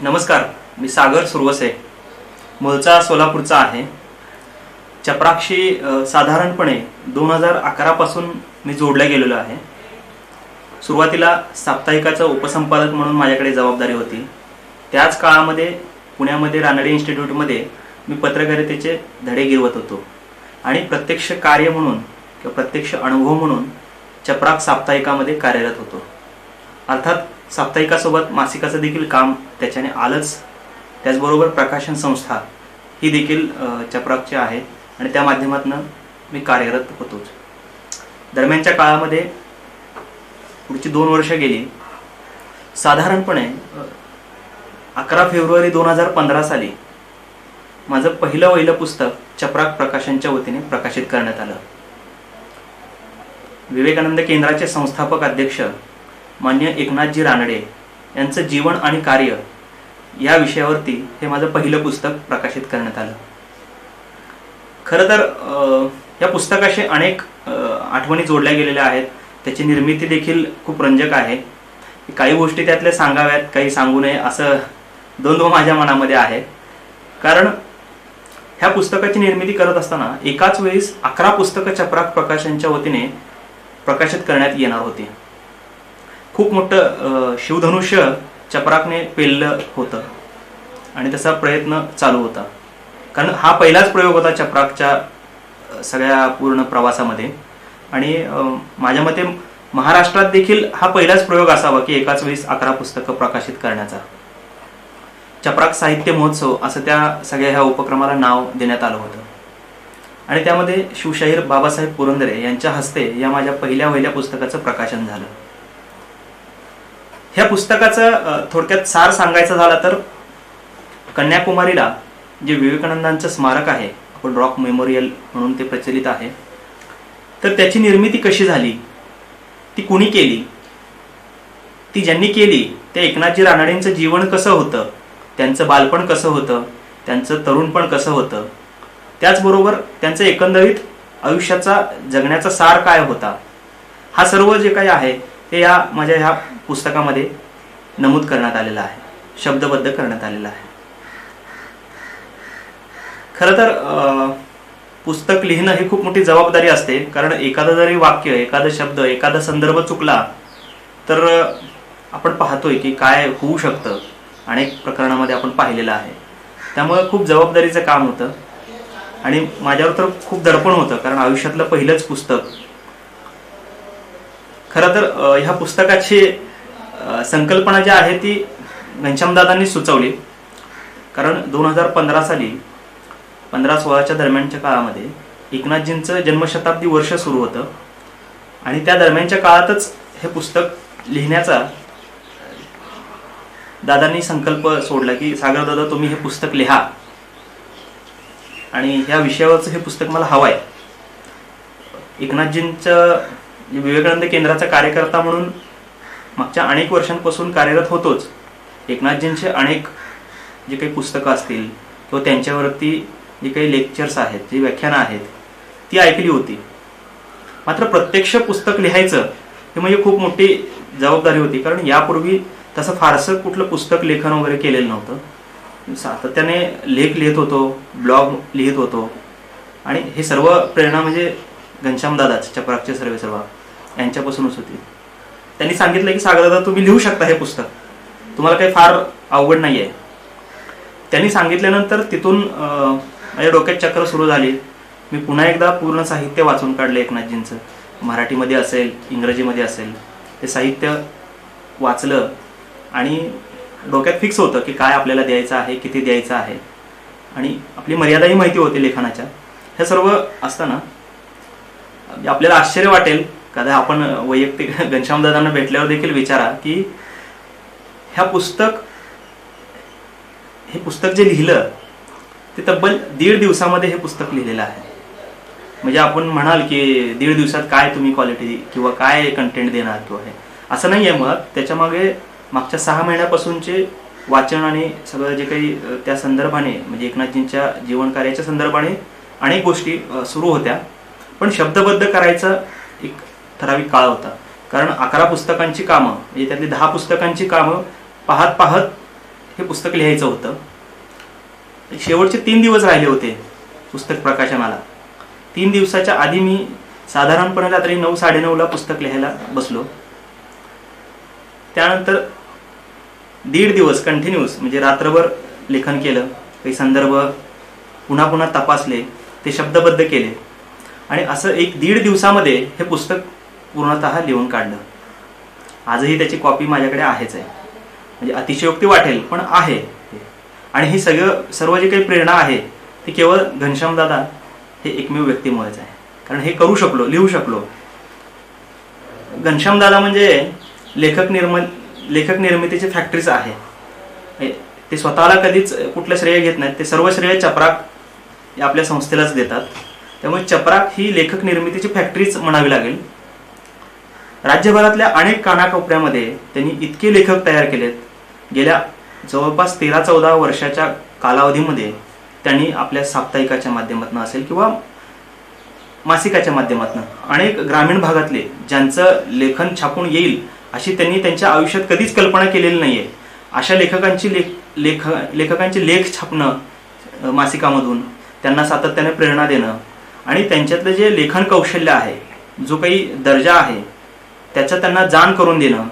नमस्कार, मी सागर सुरवसे, मूळचा सोलापूरचा आहे. चपराकशी साधारणपणे 2011 पासून मी जोडला गेलेलो आहे. सुरुवातीला साप्ताहिकाचा उपसंपादक म्हणून माझ्याकडे जबाबदारी होती. त्याच काळामध्ये पुण्यामध्ये रानडे इन्स्टिट्यूटमध्ये मी पत्रकारितेचे धडे गिरवत होतो आणि प्रत्यक्ष कार्य म्हणून किंवा प्रत्यक्ष अनुभव म्हणून चपराक साप्ताहिकामध्ये कार्यरत होतो. अर्थात साप्ताहिकासोबत मासिकाचं देखील काम त्याच्याने आलंच. त्याचबरोबर प्रकाशन संस्था ही देखील चपराकची आहे आणि त्या माध्यमातून मी कार्यरत होतोच. दरम्यानच्या काळामध्ये पुढची 2 वर्ष गेली. साधारणपणे 11 फेब्रुवारी 2015 साली माझं पहिलं पुस्तक चपराक प्रकाशनच्या वतीने प्रकाशित करण्यात आलं. विवेकानंद केंद्राचे संस्थापक अध्यक्ष मान्य एकनाथजी रानडे यांचं जीवन आणि कार्य या विषयावरती हे माझं पहिलं पुस्तक प्रकाशित करण्यात आलं. खरं तर या पुस्तकाशी अनेक आठवणी जोडल्या गेलेल्या आहेत. त्याची निर्मिती देखील खूप रंजक आहे. काही गोष्टी त्यातल्या सांगाव्यात, काही सांगू नये असं द्वंद्व माझ्या मनामध्ये आहे. कारण ह्या पुस्तकाची निर्मिती करत असताना एकाच वेळेस 11 पुस्तकं चपराक प्रकाशनच्या वतीने प्रकाशित करण्यात येणार होती. खूप मोठं शिवधनुष्य चपराकने पेललं होतं आणि तसा प्रयत्न चालू होता. कारण हा पहिलाच प्रयोग होता चपराकच्या सगळ्या पूर्ण प्रवासामध्ये आणि माझ्या मते महाराष्ट्रात देखील हा पहिलाच प्रयोग असावा की एकाच वेळेस 11 पुस्तकं प्रकाशित करण्याचा. चपराक साहित्य महोत्सव असं त्या सगळ्या ह्या उपक्रमाला नाव देण्यात आलं होतं आणि त्यामध्ये शिवशाहीर बाबासाहेब पुरंदरे यांच्या हस्ते या माझ्या पहिल्या पुस्तकाचं प्रकाशन झालं. ह्या पुस्तकाचं थोडक्यात सार सांगायचं झालं तर कन्याकुमारीला जे विवेकानंदांचं स्मारक आहे, आपण रॉक मेमोरियल म्हणून ते प्रचलित आहे, तर त्याची निर्मिती कशी झाली, ती कुणी केली, ती ज्यांनी केली त्या एकनाथजी रानडेंचं जीवन कसं होतं, त्यांचं बालपण कसं होतं, त्यांचं तरुणपण कसं होतं, त्याचबरोबर त्यांचं एकंदरीत आयुष्याचा जगण्याचा सार काय होता, हा सर्व जे काही आहे ते या माझ्या ह्या पुस्तकामध्ये नमूद करण्यात आलेलं आहे, शब्दबद्ध करण्यात आलेलं आहे. खरं तर पुस्तक लिहिणं ही खूप मोठी जबाबदारी असते. कारण एखादं जरी वाक्य, एखादा शब्द, एखादा संदर्भ चुकला तर आपण पाहतोय की काय होऊ शकतं. अनेक प्रकरणामध्ये आपण पाहिलेलं आहे. त्यामुळे खूप जबाबदारीचं काम होतं आणि माझ्यावर तर खूप दडपण होतं. कारण आयुष्यातलं पहिलंच पुस्तक. खरं तर ह्या पुस्तकाची संकल्पना जी आहे ती घनश्यामदादांनी सुचवली. कारण 2015 साली 15-16च्या दरम्यानच्या काळामध्ये एकनाथजींचं जन्मशताब्दी वर्ष सुरू होतं आणि त्या दरम्यानच्या काळातच हे पुस्तक लिहिण्याचा दादांनी संकल्प सोडला की सागर दादा, तुम्ही हे पुस्तक लिहा आणि ह्या विषयावरचं हे पुस्तक मला हवं आहे. एकनाथजींचं विवेकानंद केंद्राचा कार्यकर्ता म्हणून मागच्या अनेक वर्षांपासून कार्यरत होतोच. एकनाथजींचे अनेक जे काही पुस्तकं असतील किंवा त्यांच्यावरती जे काही लेक्चर्स आहेत, जी व्याख्यानं आहेत, ती ऐकली होती. मात्र प्रत्यक्ष पुस्तक लिहायचं हे म्हणजे खूप मोठी जबाबदारी होती. कारण यापूर्वी तसं फारसं कुठलं पुस्तक लेखन वगैरे केलेलं नव्हतं. सातत्याने लेख लिहित होतो, ब्लॉग लिहित होतो आणि हे सर्व प्रेरणा म्हणजे घनश्यामदादाच, चपराकचे सर्व यांच्यापासूनच होती. त्यांनी सांगितलं की सागरदादा, तुम्ही लिहू शकता हे पुस्तक, तुम्हाला काही फार अवघड नाही आहे. त्यांनी सांगितल्यानंतर तिथून माझ्या डोक्यात चक्र सुरू झाली. मी पुन्हा एकदा पूर्ण साहित्य वाचून काढलं एकनाथजींचं. मराठीमध्ये असेल, इंग्रजीमध्ये असेल, ते साहित्य वाचलं आणि डोक्यात फिक्स होतं की काय आपल्याला द्यायचं आहे, किती द्यायचं आहे आणि आपली मर्यादाही माहिती होती लेखनाच्या. हे सर्व असताना आपल्याला आश्चर्य वाटेल, कदा आपण वैयक्तिक घनश्यामदादांना भेटल्यावर देखील विचारा की हे पुस्तक जे लिहिलं ते तब्बल 1.5 दिवसामध्ये हे पुस्तक लिहिलेलं आहे. म्हणजे आपण म्हणाल की 1.5 दिवसात काय तुम्ही क्वालिटी किंवा काय कंटेंट देणार किंवा हे असं नाही आहे. मग त्याच्यामागे मागच्या 6 महिन्यापासूनचे वाचन आणि सगळं जे काही त्या संदर्भाने म्हणजे एकनाथजींच्या जीवनकार्याच्या संदर्भाने अनेक गोष्टी सुरू होत्या. पण शब्दबद्ध करायचा एक ठराविक काळ होता. कारण 11 पुस्तकांची कामं म्हणजे त्यातली 10 पुस्तकांची कामं पाहत हे पुस्तक लिहायचं होतं. शेवटचे 3 दिवस राहिले होते पुस्तक प्रकाशनाला. 3 दिवसाच्या आधी मी साधारणपणे रात्री 9-9:30ला पुस्तक लिहायला बसलो. त्यानंतर 1.5 दिवस कंटिन्यूस म्हणजे रात्रभर लेखन केलं. काही संदर्भ पुन्हा पुन्हा तपासले, ते शब्दबद्ध केले आणि असं 1-1.5 दिवसामध्ये हे पुस्तक पूर्णतः लिहून काढलं. आजही त्याची कॉपी माझ्याकडे आहेच आहे. म्हणजे अतिशयोक्ती वाटेल पण आहे. आणि ही सर्व जे काही प्रेरणा आहे ती केवळ घनश्यामदादा हे एकमेव व्यक्तीमुळेच आहे. कारण हे करू शकलो, लिहू शकलो. घनश्यामदादा म्हणजे लेखक निर्मितीची फॅक्टरीच आहे. ते स्वतःला कधीच कुठलं श्रेय घेत नाहीत. ते सर्व श्रेय चपराक आपल्या संस्थेलाच देतात. त्यामुळे चपराक ही लेखक निर्मितीची फॅक्टरीच म्हणावी लागेल. राज्यभरातल्या अनेक कानाकोपऱ्यामध्ये त्यांनी इतके लेखक तयार केलेत. गेल्या जवळपास 13-14 वर्षाच्या कालावधीमध्ये त्यांनी आपल्या साप्ताहिकाच्या माध्यमातून असेल किंवा मासिकाच्या माध्यमातून अनेक ग्रामीण भागातले ज्यांचं लेखन छापून येईल अशी त्यांनी त्यांच्या आयुष्यात कधीच कल्पना केलेली नाहीये. अशा लेखकांचे लेख छापणं मासिकामधून, त्यांना सातत्याने प्रेरणा देणं आणि त्यांच्यातलं जे लेखन कौशल्य आहे, जो काही दर्जा आहे त्याचं त्यांना जाण करून देणं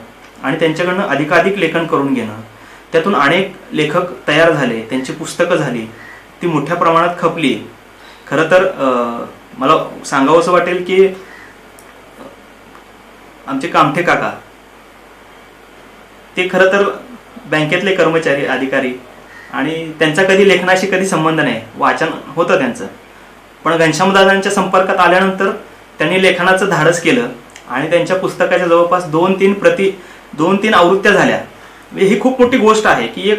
आणि त्यांच्याकडनं अधिकाधिक लेखन करून घेणं. त्यातून अनेक लेखक तयार झाले, त्यांची पुस्तकं झाली, ती मोठ्या प्रमाणात खपली. खरं तर मला सांगावंसं वाटेल की आमचे कामठे काका ते खरं तर बँकेतले कर्मचारी, अधिकारी आणि त्यांचा कधी लेखनाशी कधी संबंध नाही. वाचन होतं त्यांचं. पण घनश्यामदादांच्या संपर्कात आल्यानंतर त्यांनी लेखनाचं धाडस केलं आणि त्यांच्या पुस्तकाच्या जवळपास 2-3 आवृत्त्या झाल्या. ही खूप मोठी गोष्ट आहे की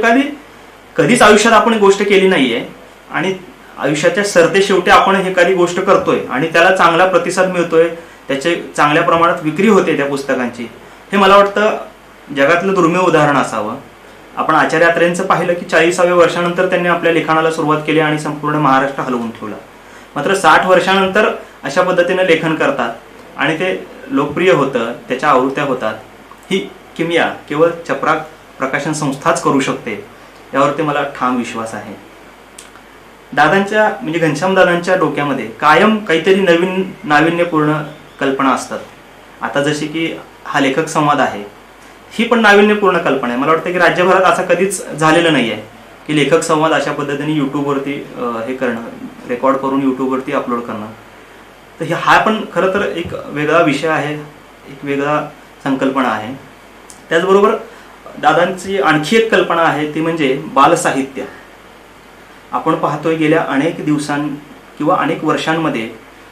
कधीच आयुष्यात आपण गोष्ट केली नाहीये आणि आयुष्याच्या सरतेशेवटी आपण एखादी गोष्ट करतोय आणि त्याला चांगला प्रतिसाद मिळतोय, त्याचे चांगल्या प्रमाणात विक्री होते त्या पुस्तकांची. हे मला वाटतं जगातलं दुर्मिळ उदाहरण असावं. आपण आचार्य अत्रेंचं पाहिलं की 40व्या वर्षानंतर त्यांनी आपल्या लिखाणाला सुरुवात केली आणि संपूर्ण महाराष्ट्र हलवून ठेवला. मात्र 60 वर्षानंतर अशा पद्धतीने लेखन करतात आणि ते लोकप्रिय होतं, त्याच्या आवृत्त्या होतात. ही किमया केवळ चपराक प्रकाशन संस्थाच करू शकते, यावरती मला ठाम विश्वास आहे. दादांच्या म्हणजे घनश्यामदादांच्या डोक्यामध्ये कायम काहीतरी नवीन नाविन्यपूर्ण कल्पना असतात. आता जशी की हा लेखक संवाद आहे, ही पण नाविन्यपूर्ण कल्पना आहे. मला वाटतं की राज्यभरात असं कधीच झालेलं नाही आहे की लेखक संवाद अशा पद्धतीने यूट्यूबवरती हे करणं, रेकॉर्ड करून यूट्यूबवरती अपलोड करणं. तर हा पण खरं तर एक वेगळा विषय आहे, एक वेगळा संकल्पना आहे. त्याचबरोबर दादांची आणखी एक कल्पना आहे ती म्हणजे बालसाहित्य. आपण पाहतोय गेल्या अनेक किंवा अनेक वर्षांमध्ये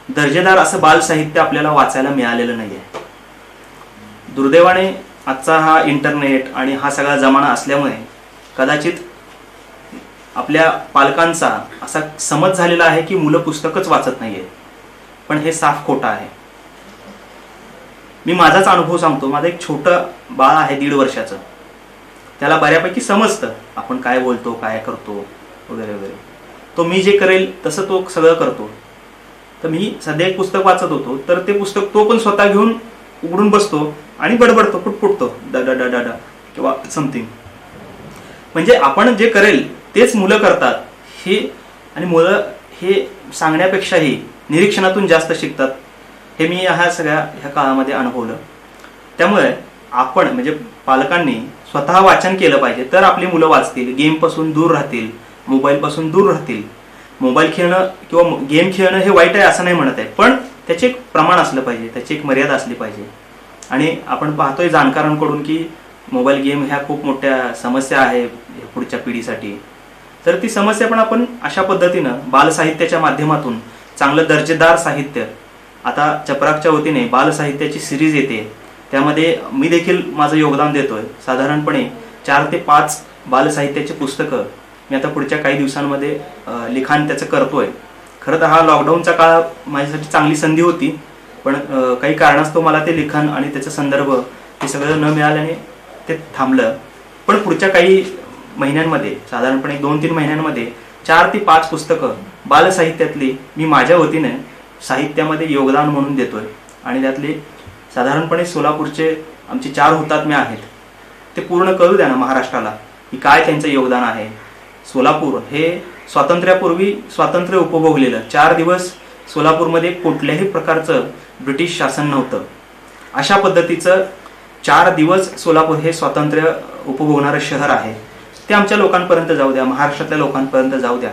दर्जेदार असं बालसाहित्य आपल्याला वाचायला मिळालेलं नाही आहे. दुर्दैवाने आजचा हा इंटरनेट आणि हा सगळा जमाना असल्यामुळे कदाचित आपल्या पालकांचा असा समज झालेला आहे की मुलं पुस्तकच वाचत नाहीये. पण हे साफ खोटं आहे. मी माझाच अनुभव सांगतो. माझं एक छोटं बाळ आहे 1.5 वर्षाचं. त्याला बऱ्यापैकी समजतं आपण काय बोलतो, काय करतो वगैरे वगैरे. तो मी जे करेल तसं तो सगळं करतो. तर मी सध्या एक पुस्तक वाचत होतो, तर ते पुस्तक तो पण स्वतः घेऊन उघडून बसतो आणि बडबडतो, पुटपुटतो, डा किंवा समथिंग. म्हणजे आपण जे करेल तेच मुलं करतात हे. आणि मुलं हे सांगण्यापेक्षाही निरीक्षणातून जास्त शिकतात, हे मी ह्या काळामध्ये अनुभवलं. त्यामुळे आपण म्हणजे पालकांनी स्वतः वाचन केलं पाहिजे, तर आपली मुलं वाचतील, गेमपासून दूर राहतील, मोबाईलपासून दूर राहतील. मोबाईल खेळणं किंवा गेम खेळणं हे वाईट आहे असं नाही म्हणत आहे, पण त्याचे एक प्रमाण असलं पाहिजे, त्याची एक मर्यादा असली पाहिजे. आणि आपण पाहतोय जाणकारांकडून की मोबाईल गेम ह्या खूप मोठ्या समस्या आहे पुढच्या पिढीसाठी. तर ती समस्या पण आपण अशा पद्धतीनं बालसाहित्याच्या माध्यमातून चांगलं दर्जेदार साहित्य, आता चपराकच्या वतीने बालसाहित्याची सिरीज येते, त्यामध्ये मी देखील माझं योगदान देतोय. साधारणपणे 4 ते 5 बालसाहित्याची पुस्तकं मी आता पुढच्या काही दिवसांमध्ये लिखाण त्याचं करतोय. खरं तर हा लॉकडाऊनचा काळ माझ्यासाठी चांगली संधी होती, पण काही कारणास्तव मला ते लिखाण आणि त्याचा संदर्भ हे सगळं न मिळाल्याने ते थांबलं. पण पुढच्या काही महिन्यांमध्ये, साधारणपणे 2-3 महिन्यांमध्ये 4 ते 5 पुस्तकं बालसाहित्यातली मी माझ्या वतीने साहित्यामध्ये योगदान म्हणून देतोय. आणि त्यातले साधारणपणे सोलापूरचे आमचे 4 हुतात्मे आहेत, ते पूर्ण करू द्या ना महाराष्ट्राला. की काय त्यांचं योगदान आहे. सोलापूर हे स्वातंत्र्यापूर्वी स्वातंत्र्य उपभोगलेलं, 4 दिवस सोलापूरमध्ये कुठल्याही प्रकारचं ब्रिटिश शासन नव्हतं. अशा पद्धतीचं 4 दिवस सोलापूर हे स्वातंत्र्य उपभोगणारं शहर आहे. ते आमच्या लोकांपर्यंत जाऊ द्या, महाराष्ट्रातल्या लोकांपर्यंत जाऊ द्या.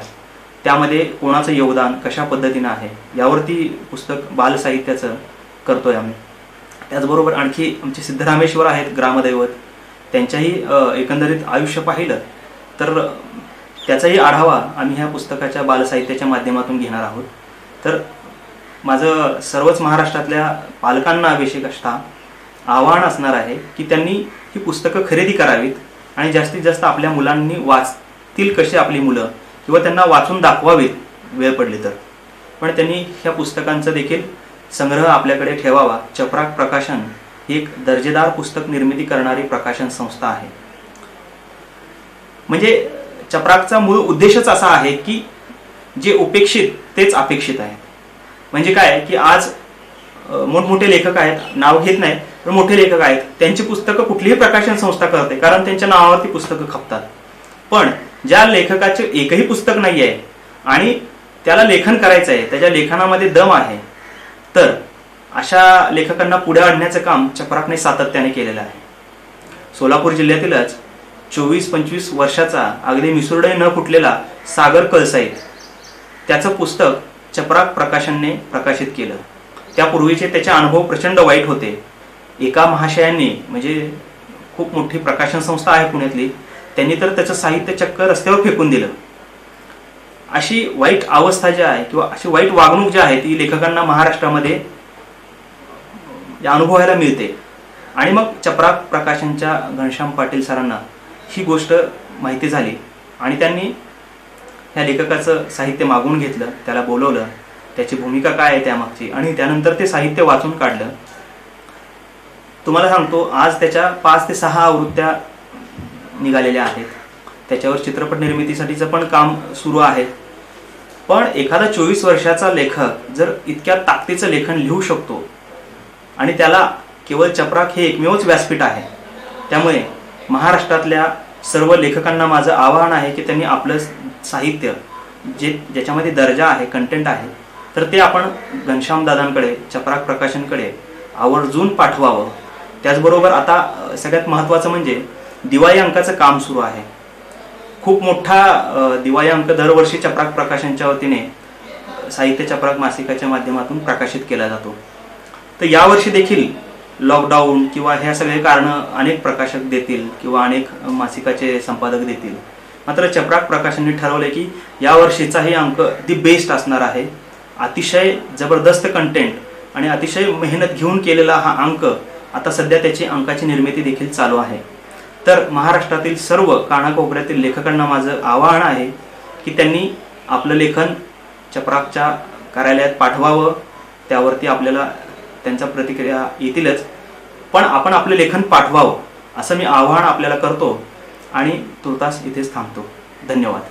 त्यामध्ये कोणाचं योगदान कशा पद्धतीनं आहे यावरती पुस्तक बालसाहित्याचं करतोय आम्ही. त्याचबरोबर आणखी आमचे सिद्धरामेश्वर आहेत ग्रामदैवत, त्यांच्याही एकंदरीत आयुष्य पाहिलं तर त्याचाही आढावा आम्ही ह्या पुस्तकाच्या बालसाहित्याच्या माध्यमातून घेणार आहोत. तर माझं सर्वच महाराष्ट्रातल्या पालकांना विशेषतः आव्हान असणार आहे की त्यांनी ही पुस्तकं खरेदी करावीत आणि जास्तीत जास्त आपल्या मुलांनी वाचतील कशी आपली मुलं, किंवा त्यांना वाचून दाखवावीत वेळ पडली तर. पण त्यांनी ह्या पुस्तकांचा देखील संग्रह आपल्याकडे ठेवावा. चपराक प्रकाशन ही एक दर्जेदार पुस्तक निर्मिती करणारी प्रकाशन संस्था आहे. म्हणजे चपराकचा मूळ उद्देशच असा आहे की जे उपेक्षित तेच अपेक्षित आहे. म्हणजे काय की आज मोठमोठे लेखक आहेत, नाव घेत नाहीत पण मोठे लेखक आहेत, त्यांची पुस्तकं कुठलीही प्रकाशन संस्था करते कारण त्यांच्या नावावरती पुस्तकं खपतात. पण ज्या लेखकाचे एकही पुस्तक नाही आहे आणि त्याला लेखन करायचं आहे, त्याच्या लेखनामध्ये दम आहे, तर अशा लेखकांना पुढे आणण्याचं काम चपराकने सातत्याने केलेलं आहे. सोलापूर जिल्ह्यातीलच 24-25 वर्षाचा अगदी मिसुरडे न फुटलेला सागर कळसाई, त्याचं पुस्तक चपराक प्रकाशनने प्रकाशित केलं. त्यापूर्वीचे त्याचे अनुभव प्रचंड वाईट होते. एका महाशयांनी, म्हणजे खूप मोठी प्रकाशन संस्था आहे पुण्यातली, त्यांनी तर त्याचं साहित्य चक्क रस्त्यावर फेकून दिलं. अशी वाईट अवस्था जी आहे किंवा अशी वाईट वागणूक जी आहे ती लेखकांना महाराष्ट्रामध्ये अनुभवायला मिळते. आणि मग चपराक प्रकाशनच्या घनश्याम पाटील सरांना ही गोष्ट माहिती झाली आणि त्यांनी ह्या लेखकाचं साहित्य मागून घेतलं, त्याला बोलवलं, त्याची भूमिका काय आहे त्यामागची, आणि त्यानंतर ते साहित्य वाचून काढलं. तुम्हाला सांगतो, आज त्याच्या 5 ते 6 आवृत्त्या निघालेल्या आहेत. त्याच्यावर चित्रपट निर्मितीसाठीचं पण काम सुरू आहे. पण एखादा 24 वर्षाचा लेखक जर इतक्या ताकदीचं लेखन लिहू शकतो आणि त्याला केवळ चपराक हे एकमेवच व्यासपीठ आहे, त्यामुळे महाराष्ट्रातल्या सर्व लेखकांना माझं आवाहन आहे की त्यांनी आपलं साहित्य ज्याच्यामध्ये दर्जा आहे, कंटेंट आहे, तर ते आपण घनश्याम दादांकडे, चपराक प्रकाशनकडे आवर्जून पाठवावं. त्याचबरोबर आता सगळ्यात महत्त्वाचं म्हणजे दिवाळी अंकाचं काम सुरू आहे. खूप मोठा दिवाळी अंक दरवर्षी चपराक प्रकाशनच्या वतीने साहित्य चपराक मासिकाच्या माध्यमातून प्रकाशित केला जातो. तर यावर्षी देखील लॉकडाऊन किंवा ह्या सगळे कारणं अनेक प्रकाशक देतील किंवा अनेक मासिकाचे संपादक देतील. मात्र चपराक प्रकाशनने ठरवले की यावर्षीचाही अंक दी बेस्ट असणार आहे. अतिशय जबरदस्त कंटेंट आणि अतिशय मेहनत घेऊन केलेला हा अंक, आता सध्या त्याची अंकाची निर्मिती देखील चालू आहे. तर महाराष्ट्रातील सर्व कानाकोपऱ्यातील लेखकांना माझं आवाहन आहे की त्यांनी आपलं लेखन चपराकच्या कार्यालयात पाठवावं. त्यावरती आपल्याला त्यांच्या प्रतिक्रिया येतीलच, पण आपण आपलं लेखन पाठवावं असं मी आवाहन आपल्याला करतो आणि तुर्तास इथेच थांबतो. धन्यवाद.